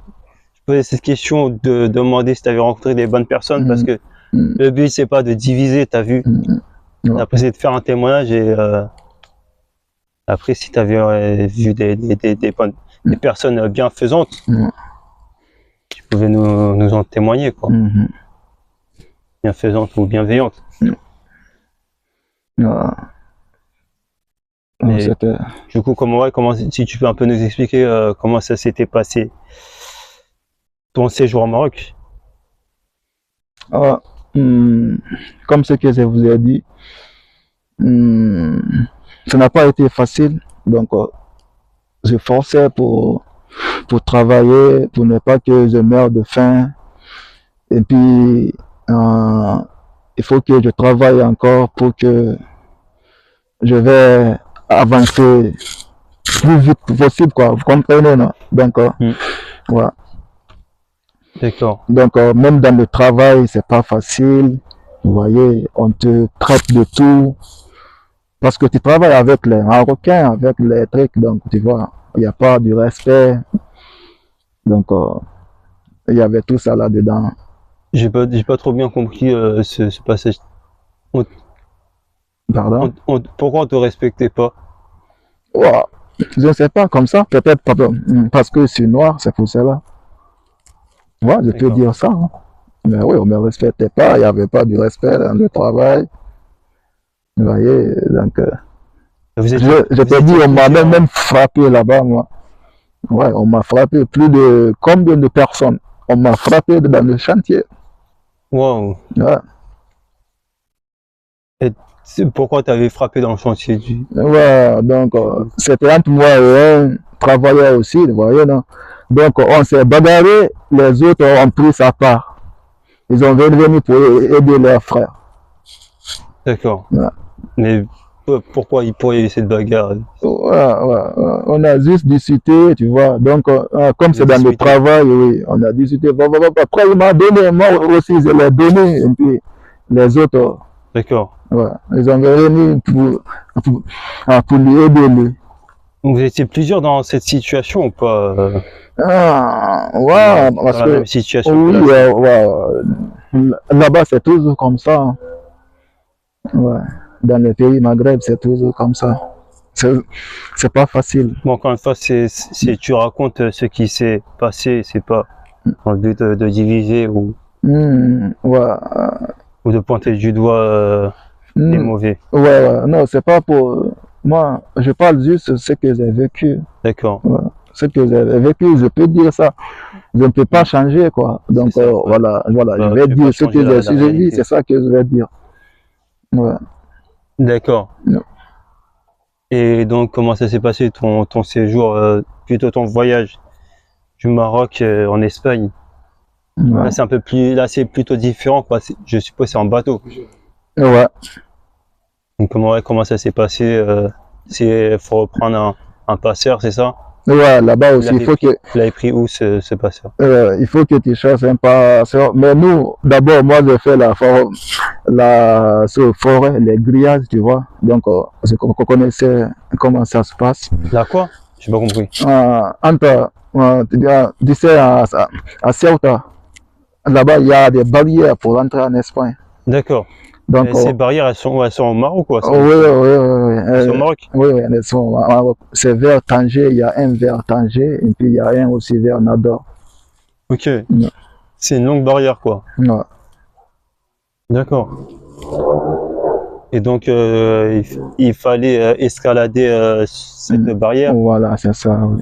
posais cette question de demander si tu avais rencontré des bonnes personnes parce que le but, c'est pas de diviser, tu as vu. Après, c'est de faire un témoignage et après, si tu avais vu des personnes bienfaisantes, tu pouvais nous en témoigner, quoi. Bienfaisantes ou bienveillantes. Et, du coup, si tu peux un peu nous expliquer comment ça s'était passé, ton séjour au Maroc?
Comme ce que je vous ai dit, ça n'a pas été facile. Donc, je forçais pour travailler, pour ne pas que je meure de faim. Et puis, il faut que je travaille encore pour que je vais avancer plus vite possible, quoi. Vous comprenez, non? Donc, voilà.
D'accord.
Donc, même dans le travail, c'est pas facile. Vous voyez, on te traite de tout. Parce que tu travailles avec les Marocains, avec les trucs, donc tu vois, il n'y a pas du respect. Donc, il y avait tout ça là-dedans.
J'ai pas trop bien compris ce passage.
Pardon?
Pourquoi on te respectait pas?
Wow. Je ne sais pas, comme ça, peut-être parce que je suis noir, c'est pour cela. Ouais, je peux dire ça. Hein. Mais oui, on ne me respectait pas, il n'y avait pas du respect dans le travail. Vous voyez, donc... je peux dire, on m'a même frappé là-bas, moi. Ouais, on m'a frappé plus de combien de personnes? On m'a frappé dans le chantier.
Wow.
Ouais.
Et pourquoi tu avais frappé dans le chantier?
Ouais, donc c'était entre moi et un travailleur aussi, vous voyez, non? Donc on s'est bagarré, les autres ont pris sa part. Ils ont venu pour aider leurs frères.
D'accord.
Ouais.
Mais pourquoi il pourrait y avoir cette bagarre?
On a juste discuté, tu vois. Donc, comme c'est dans le travail, oui, on a discuté. Après, il m'a donné, moi aussi, je l'ai donné. Et puis, les autres,
d'accord.
Ouais, ils ont venu pour lui aider. Lui.
Vous étiez plusieurs dans cette situation ou pas?
Ouais, parce
dans la même situation.
Oui, là-bas, c'est toujours comme ça. Ouais. Dans les pays Maghreb, c'est toujours comme ça. C'est pas facile.
Bon, encore une fois, tu racontes ce qui s'est passé, c'est pas dans le but de diviser ou,
ouais.
ou de pointer du doigt les mauvais.
Ouais, non, c'est pas pour... Moi, je parle juste de ce que j'ai vécu.
D'accord.
Ouais. Ce que j'ai vécu, je peux dire ça. Je ne peux pas changer, quoi. Donc, ça, voilà, je vais dire ce que j'ai vu, c'est ça que je vais dire. Ouais.
D'accord. Et donc, comment ça s'est passé ton séjour, plutôt ton voyage du Maroc en Espagne? Ouais. Là, c'est un peu plus, là, c'est plutôt différent, quoi. Je suppose c'est en bateau.
Ouais.
Donc, comment ça s'est passé? Il faut reprendre un passeur, c'est ça?
Ouais, là-bas aussi, il faut que...
Tu l'avais pris où ce passeur?
Il faut que tu cherches un passeur. Mais nous, d'abord, moi, j'ai fait ce forêt, les grillages, tu vois. Donc, je connaissais comment ça se passe.
La quoi? J'ai pas compris.
Tu sais, à Ceuta, là-bas, il y a des barrières pour entrer en Espagne.
D'accord. Donc, ces barrières, elles sont au Maroc, quoi?
Oui.
Elles sont au Maroc?
Oui, elles sont au Maroc. C'est vers Tanger, il y a un vers Tanger, et puis il y a un aussi vers Nador.
Ok. Ouais. C'est une longue barrière, quoi.
Ouais.
D'accord. Et donc, il fallait escalader cette barrière?
Voilà, c'est ça, oui.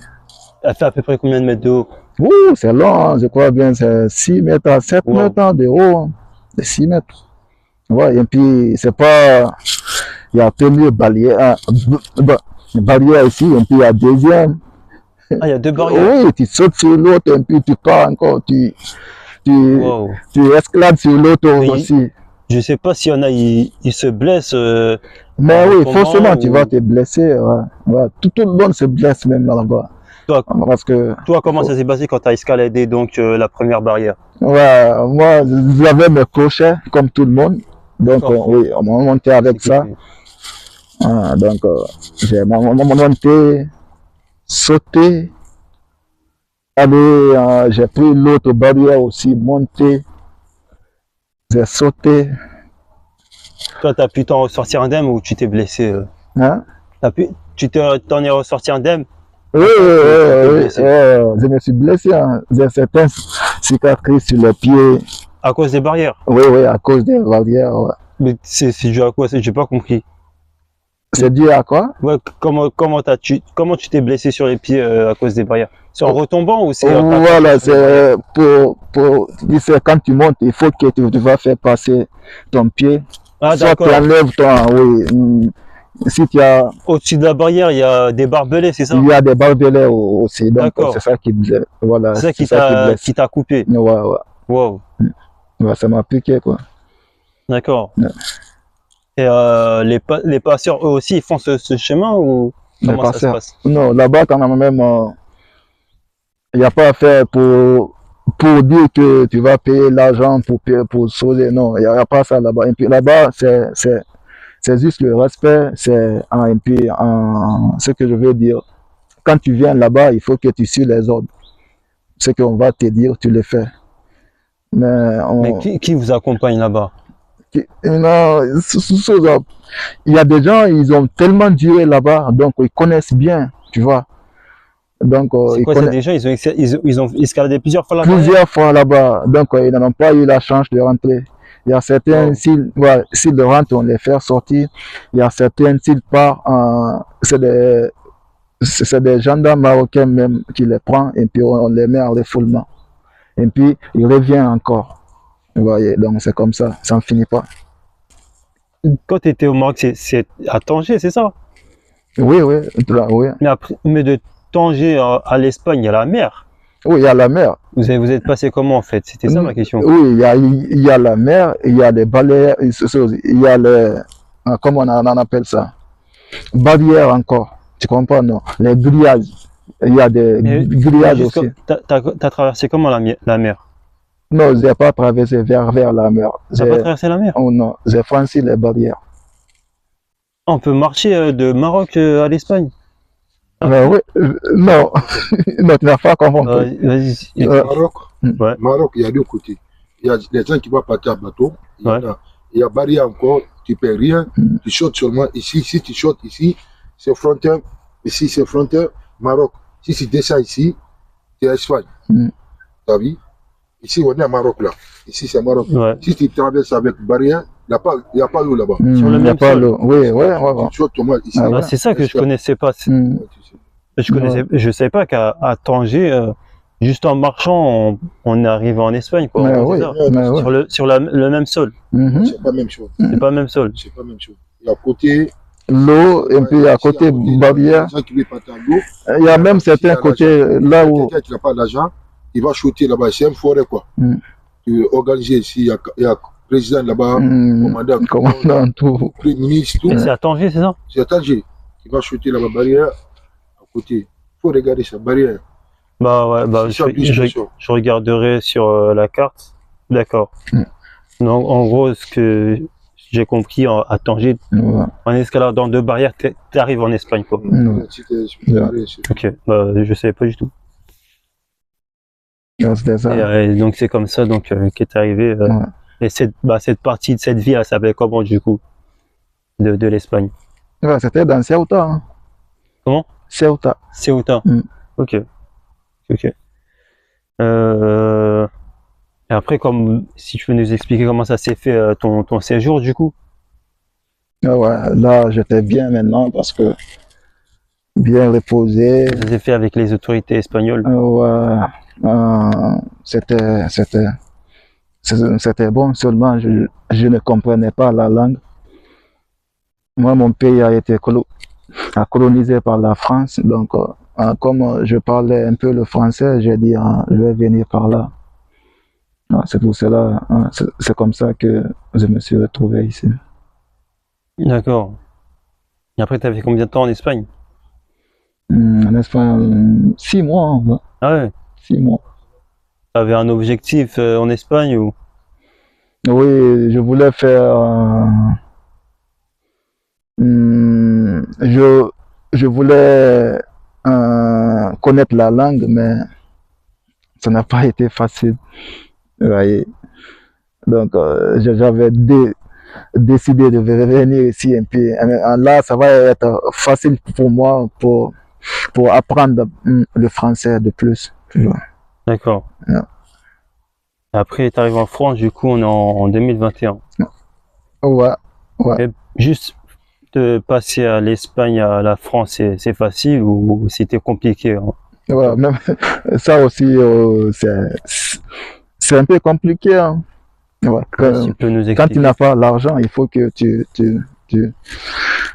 Elle fait à peu près combien de mètres de haut?
Ouh, c'est long, hein, je crois bien, c'est 6 mètres à 7 mètres de haut. 6 mètres. Ouais, et puis, c'est pas... Il y a tenu barrière. barrière ici, et puis il y a deuxième.
Ah, il y a 2 barrières.
Oui, tu sautes sur l'autre, et puis tu pars encore,
Wow.
tu esclaves sur l'autre
Oui.
aussi.
Je sais pas s'il y en a, ils se blessent.
Mais
en
oui,
tombant
forcément, tu
ou-
vas te blesser. Ouais. Ouais. Tout le monde se blesse même là-bas.
Toi,
Parce que,
comment ça s'est passé quand tu as escaladé donc la première barrière?
ouais, moi, j'avais mes crochets, comme tout le monde. Donc,
D'accord.
oui, on m'a monté avec ça. Ah, donc, j'ai monté, sauté, allé, j'ai pris l'autre barrière aussi, monté, j'ai sauté.
Toi, tu as pu t'en ressortir indemne ou tu t'es blessé?
Hein?
T'en es ressorti indemne?
Oui,
Attends,
oui,
tu t'es
oui,
blessé.
je me suis blessé. Hein. J'ai certaines cicatrices sur les pieds.
À cause des barrières?
Oui, oui, à cause des barrières. Ouais.
Mais c'est dû à quoi? J'ai pas compris.
C'est dû à quoi?
Ouais, comment tu t'es blessé sur les pieds à cause des barrières? C'est en
Oh,
retombant ou c'est en t'accrochant
voilà,
sur les barrières?
c'est c'est quand tu montes, il faut que tu vas faire passer ton pied.
Ah,
Soit tu
d'accord.
enlèves ton, oui. Si tu as,
Au-dessus de la barrière, il y a des barbelés, c'est ça?
il y a des barbelés aussi, donc
D'accord.
c'est ça qui blesse. Voilà,
C'est ça
c'est ça qui blesse.
qui t'a coupé.
Ouais, ouais,
Wow.
ouais, ça m'a piqué quoi.
D'accord.
Ouais.
Et les passeurs, eux aussi, ils font ce chemin ou
Mais
comment ça se
passeur.
passe?
Non, là-bas quand même, il n'y a pas à faire pour dire que tu vas payer l'argent pour sauver. Non, il n'y a pas ça là-bas. Et puis là-bas, c'est juste le respect. Et puis, ce que je veux dire, quand tu viens là-bas, il faut que tu suis les ordres. Ce qu'on va te dire, tu le fais. Mais
Mais qui vous accompagne là-bas?
non, il y a des gens, ils ont tellement duré là-bas, donc ils connaissent bien, tu vois. Donc,
C'est
ils
quoi, c'est
connaissent
des gens, ils ont escaladé plusieurs fois la barrière?
plusieurs fois là-bas, donc ils n'ont pas eu la chance de rentrer. Il y a certains,
Wow.
s'ils rentrent, on les fait sortir. Il y a certains, s'ils partent, c'est des gendarmes marocains même qui les prennent et puis on les met en refoulement. Et puis, ils reviennent encore. Vous voyez, donc c'est comme ça ne finit pas.
Quand tu étais au Maroc, c'est à Tanger, c'est ça?
Oui, oui, oui.
Mais de Tanger à l'Espagne, il y a la mer.
Oui, il y a la mer.
Vous êtes passé comment en fait? C'était ça ma question.
Oui, il y a la mer, il y a des barrières, il y a les, comment on appelle ça? Barrières encore. Tu comprends, non? Les grillages. Il y a des grillages aussi.
T'as traversé comment la mer?
Non, je n'ai pas traversé vers la mer.
T'as pas traversé la mer?
Oh non, j'ai franchi les barrières.
On peut marcher de Maroc à l'Espagne?
Oui, non, non, tu n'as pas compris.
Vas-y.
Maroc,
Ouais.
Maroc, il y a deux côtés. Il y a les gens qui vont partir à bateau.
Ouais.
Il y a barrière encore, tu ne paies rien. Tu sautes seulement ici. Si tu sautes ici, c'est frontière. Ici, c'est frontière. Maroc. Si tu descends ici, c'est Espagne. Tu as vu? Ici, on est à Maroc là. Ici, c'est Maroc.
Ouais.
Si tu traverses avec barrière, il n'y a pas d'eau là-bas.
Sur le même sol.
Oui, oui,
Tu sautes seulement ici.
Ah ouais.
Ah, c'est ça que je connaissais pas. Je savais pas qu'à Tanger, juste en marchant, on est arrivé en Espagne, quoi.
Mais
C'est
oui,
ça.
mais oui.
Sur le même sol.
C'est pas la même chose.
C'est pas le même sol.
C'est pas la même chose. Il y a côté.
L'eau, et puis à côté barrière.
Les gens qui veulent partir à l'eau.
Il y a même certains côtés là où.
Quelqu'un qui n'a pas d'argent, il va shooter là-bas. C'est une forêt, quoi. Tu organises ici, il y a président là-bas,
commandant, tout.
premier ministre, tout.
Et c'est à Tanger, c'est ça?
C'est à Tanger. Il va shooter là-bas, barrière, à côté. Il faut regarder sa barrière.
Bah ouais, bah,
C'est ça,
je regarderai sur la carte. D'accord. Donc, en gros, ce que j'ai compris à Tanger, en escaladant 2 barrières, t'arrives en Espagne, quoi. Ok, bah, je savais pas du tout. Et donc, c'est comme ça donc, qu'est arrivé. Et cette partie de cette vie, elle s'appelait comment, du coup, de l'Espagne?
Ouais, c'était dans Ceuta. Hein.
Comment?
Ceuta.
Ceuta. Ok. Et après, si tu peux nous expliquer comment ça s'est fait ton séjour du coup.
Ouais, là j'étais bien maintenant parce que bien reposé.
Ça s'est fait avec les autorités espagnoles.
Ouais, c'était bon, seulement je ne comprenais pas la langue. Moi, mon pays a été colonisé par la France. Donc, comme je parlais un peu le français, j'ai dit, je vais venir par là. C'est pour cela, c'est comme ça que je me suis retrouvé ici.
D'accord. Et après, tu as fait combien de temps en Espagne?
En Espagne, 6 mois.
Ah ouais.
6 mois.
Tu avais un objectif en Espagne ou?
Oui, je voulais faire. Je voulais connaître la langue, mais ça n'a pas été facile. Vous voyez. Donc, j'avais décidé de venir ici un peu. Là, ça va être facile pour moi pour apprendre le français de plus.
D'accord.
Yeah.
Après, tu arrives en France, du coup, on est en 2021.
Ouais, ouais.
Et juste de passer à l'Espagne, à la France, c'est facile ou c'était compliqué? Hein?
Ouais, même ça aussi, c'est un peu compliqué. Hein. Ouais,
Tu peux nous
quand tu
expliquer?
n'as pas l'argent, il faut que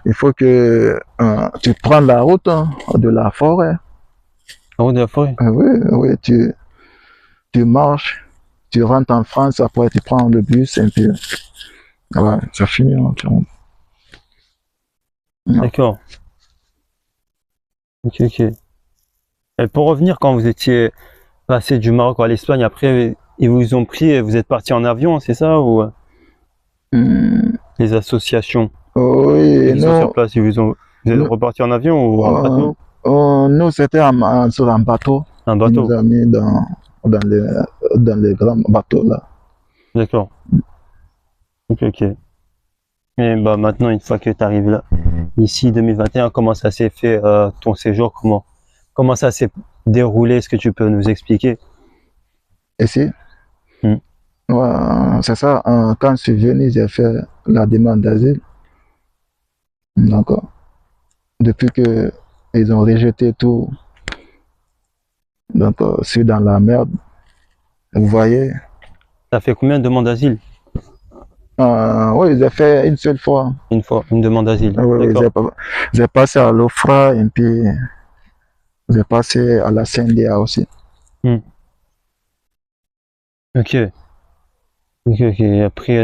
il faut que tu prends la route de la forêt.
La route de la forêt?
Oui, oui, tu marches, tu rentres en France, après tu prends le bus et puis ouais, ça finit. Hein,
D'accord. Ok, ok. Et pour revenir, quand vous étiez passé du Maroc à l'Espagne, après, ils vous ont pris et vous êtes parti en avion, c'est ça? Ou les associations
oui,
qui sont sur place, vous êtes reparti en avion ou en bateau?
Nous, c'était sur un bateau.
Un
Ils
bateau.
nous a mis dans les grands bateaux là.
D'accord. Ok, ok. Et bah maintenant, une fois que tu arrives là, ici 2021, comment ça s'est fait ton séjour? Comment ça s'est déroulé? Est-ce que tu peux nous expliquer?
Ici, ouais, c'est ça. Quand je suis venu, j'ai fait la demande d'asile. Donc, depuis que ils ont rejeté tout, donc je suis dans la merde. Vous voyez?
Ça fait combien de demandes d'asile?
Oui, j'ai fait une seule fois.
Une fois, une demande d'asile.
Oui,
D'accord.
j'ai passé à l'OFRA et puis j'ai passé à la CNDA aussi.
Ok. Ok, ok. Après,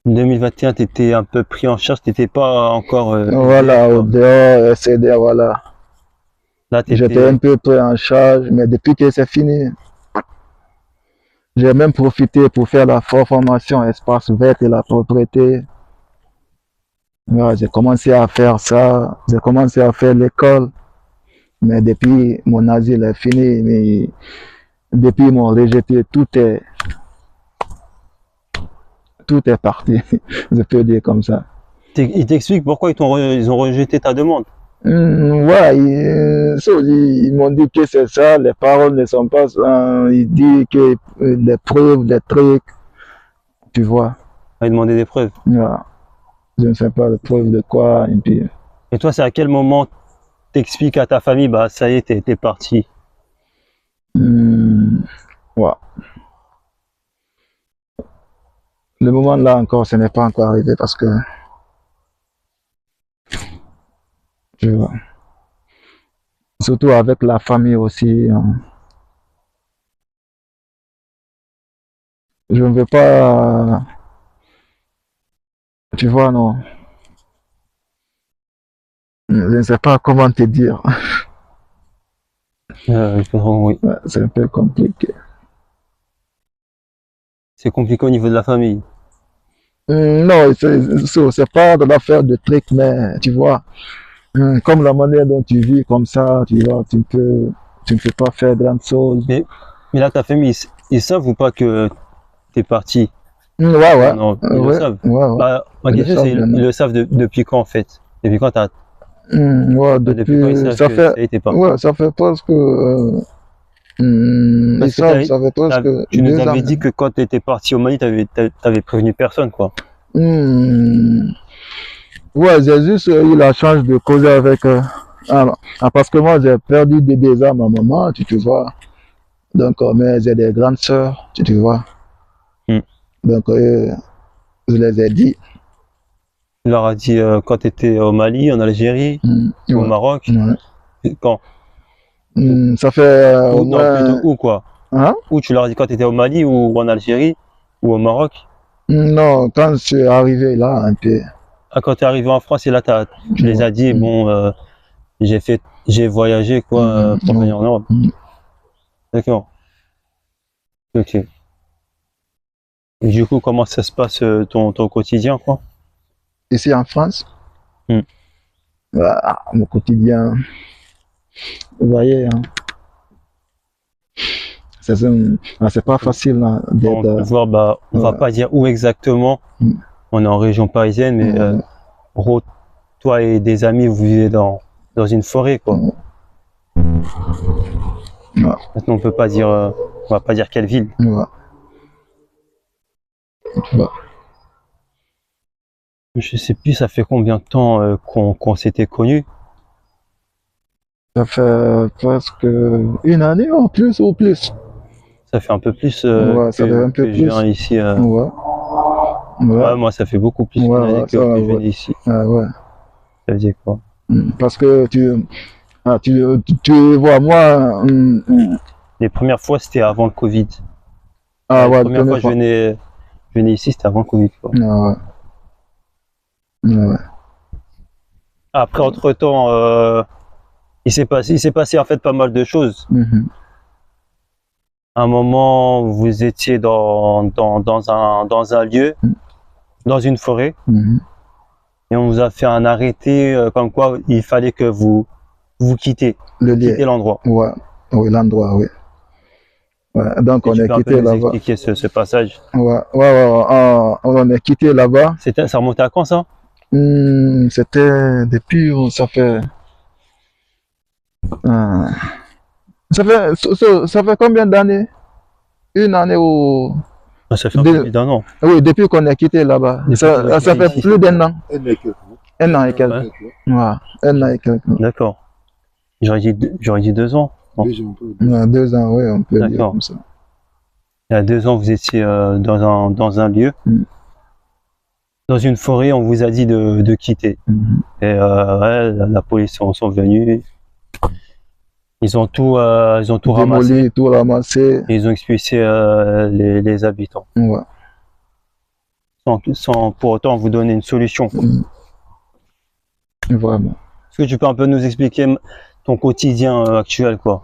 2021, tu étais un peu pris en charge, tu n'étais pas encore.
Voilà, au dehors, CNDA, voilà.
Là,
J'étais un peu pris en charge, mais depuis que c'est fini, j'ai même profité pour faire la formation espace vert et la propriété. Ouais, j'ai commencé à faire ça, j'ai commencé à faire l'école, mais depuis mon asile est fini, mais depuis ils m'ont rejeté, tout est parti, je peux dire comme ça.
Ils t'expliquent pourquoi ils ont rejeté ta demande?
Ouais, ils m'ont dit que c'est ça, les paroles ne sont pas, ils disent que les preuves, les trucs, tu vois.
Ils demandaient des preuves.
Ouais. Je ne sais pas les preuves de quoi, et puis.
Et toi, c'est à quel moment t'expliques à ta famille, bah ça y est, t'es parti?
Ouais. Le moment là encore, ce n'est pas encore arrivé parce que je vois. Surtout avec la famille aussi. Je ne veux pas. Tu vois, non. Je ne sais pas comment te dire.
Oui.
Ouais, c'est un peu compliqué.
C'est compliqué au niveau de la famille.
Non, c'est pas de l'affaire de trucs, mais tu vois, comme la manière dont tu vis comme ça, tu vois, tu ne peux pas faire grand chose.
Mais là, ta famille, ils savent ou pas que t'es parti?
Ouais, ouais.
Non, ils le savent.
Ouais.
Bah, ma question, c'est, ils le savent depuis quand, en fait? Depuis quand
ouais,
depuis quand ils savent
ça
que
fait,
t'es parti?
ouais, ça fait presque, ils savent, ça fait presque
tu nous
2 ans.
avais dit que quand tu étais parti au Mali, t'avais prévenu personne, quoi.
Ouais, j'ai juste eu la chance de causer avec, parce que moi, j'ai perdu des ans à ma maman, tu vois. Donc, mais j'ai des grandes sœurs, tu vois. Donc, je les ai dit.
Tu leur as dit quand tu étais au Mali, en Algérie, ou au
Ouais.
Maroc.
Ouais.
Quand?
Ça fait au
Non,
moins...
plutôt où quoi?
Hein?
Où tu leur as dit quand tu étais au Mali ou en Algérie ou au Maroc?
Non, quand je suis arrivé là, un peu.
Ah, quand tu es arrivé en France et là tu les as dit, bon, j'ai voyagé quoi pour venir en Europe. D'accord. Ok. Et du coup, comment ça se passe ton quotidien quoi?
Ici en France,
Hmm.
mon quotidien, vous voyez, hein, c'est pas facile hein,
On
d'être.
peut voir, bah, on va pas dire où exactement. On est en région parisienne, mais en gros, toi et des amis, vous vivez dans une forêt, quoi. Maintenant, on peut pas dire, on va pas dire quelle ville. Je sais plus, ça fait combien de temps qu'on s'était connus?
Ça fait presque une année en plus ou plus.
Ça fait un peu plus
Ça fait un peu
que je
plus.
viens ici.
Ouais,
moi, ça fait beaucoup plus qu'une année que je viens ici.
ouais.
Ça veut dire quoi?
Parce que tu vois, moi.
Les premières fois, c'était avant le Covid.
La
La première fois que je venais ici, c'était avant le Covid, quoi. Après, entre-temps, il s'est passé en fait pas mal de choses. À un moment, vous étiez dans un lieu, dans une forêt, et on vous a fait un arrêté comme quoi il fallait que vous quittez l'endroit.
Ouais, oui, l'endroit, oui. Ouais, donc on est quitté là-bas.
Expliquer ce passage.
On est quitté là-bas.
Ça remontait à quand ça?
C'était depuis, ça fait combien d'années? Une année ou...
Ça fait plus d'un an.
Oui, depuis qu'on est quitté là-bas. Ça fait plus d'un an. Un an et quelques. Ouais, un an et quelques.
D'accord. J'aurais dit 2 ans.
Bon. 2 ans, oui, on peut dire comme ça.
Il y a 2 ans, vous étiez dans un lieu. Dans une forêt, on vous a dit de quitter. Et la police sont venus. Ils ont tout ramassé.
Tout ramassé.
Et ils ont expulsé les habitants.
Ouais.
Sans pour autant vous donner une solution.
Vraiment.
Est-ce que tu peux un peu nous expliquer ton quotidien actuel, quoi?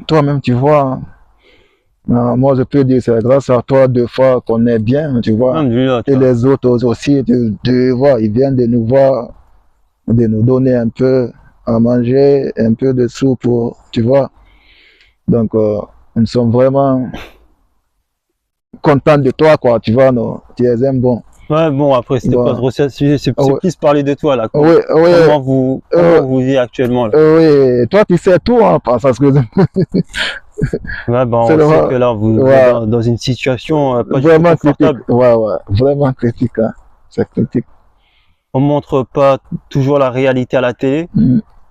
Toi-même, tu vois, moi je peux dire c'est grâce à toi 2 fois qu'on est bien, tu vois. Et les autres aussi, tu vois, ils viennent de nous voir, de nous donner un peu à manger, un peu de sous pour, tu vois. Donc, nous sommes vraiment contents de toi, quoi, tu vois, tu es un bon.
Ouais, bon, après, c'était pas trop ça, c'est plus parler de toi, là.
Oui,
comment vous vivez actuellement, là?
Oui, toi, tu sais tout, hein, parce que...
Ouais, on sait que là, vous êtes dans une situation pas
vraiment
confortable.
Critique. Ouais, vraiment critique, hein. C'est critique.
On montre pas toujours la réalité à la télé.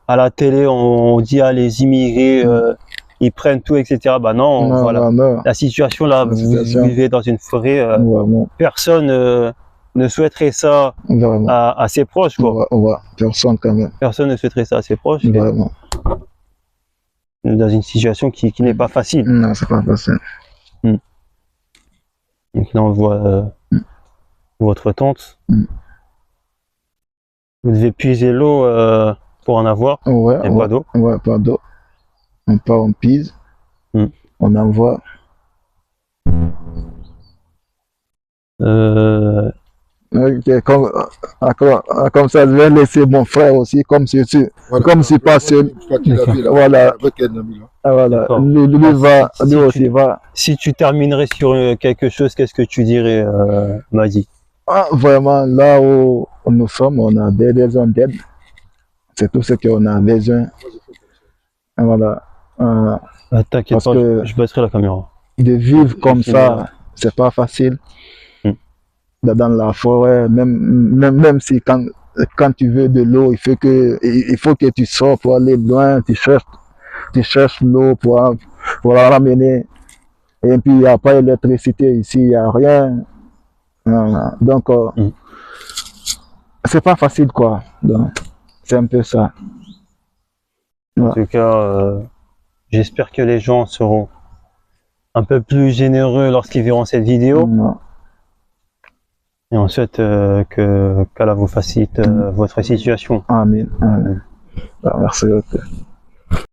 À la télé, on dit, les immigrés, ils prennent tout, etc. Bah non, voilà.
Non.
La situation, là, vous vivez dans une forêt, personne ne souhaiterait ça à ses proches, quoi.
Personne, quand même.
Personne ne souhaiterait ça à ses proches.
Vraiment.
Dans une situation qui n'est pas facile.
Non, c'est pas facile.
Donc là, on voit votre tante. Vous devez puiser l'eau pour en avoir.
Ouais,
pas d'eau.
Ouais, pas d'eau. On part, on pise. On envoie. Comme ça, je vais laisser mon frère aussi, comme si pas seul. Voilà. Lui aussi va.
Si tu terminerais sur quelque chose, qu'est-ce que tu dirais, Madi?
Vraiment, là où nous sommes, on a des besoins d'aide. C'est tout ce qu'on a besoin. Voilà.
T'inquiète pas, je baisserai la caméra.
De vivre comme ça, c'est pas facile. Dans la forêt, même si quand tu veux de l'eau, il faut que tu sors pour aller loin, tu cherches l'eau pour la ramener. Et puis il n'y a pas d'électricité ici, il n'y a rien. Donc c'est pas facile, quoi. Donc, c'est un peu ça.
En
Ouais.
tout cas, j'espère que les gens seront un peu plus généreux lorsqu'ils verront cette vidéo.
Ouais.
Et on souhaite qu'Allah vous facilite votre situation.
Amen. Amen. Merci beaucoup.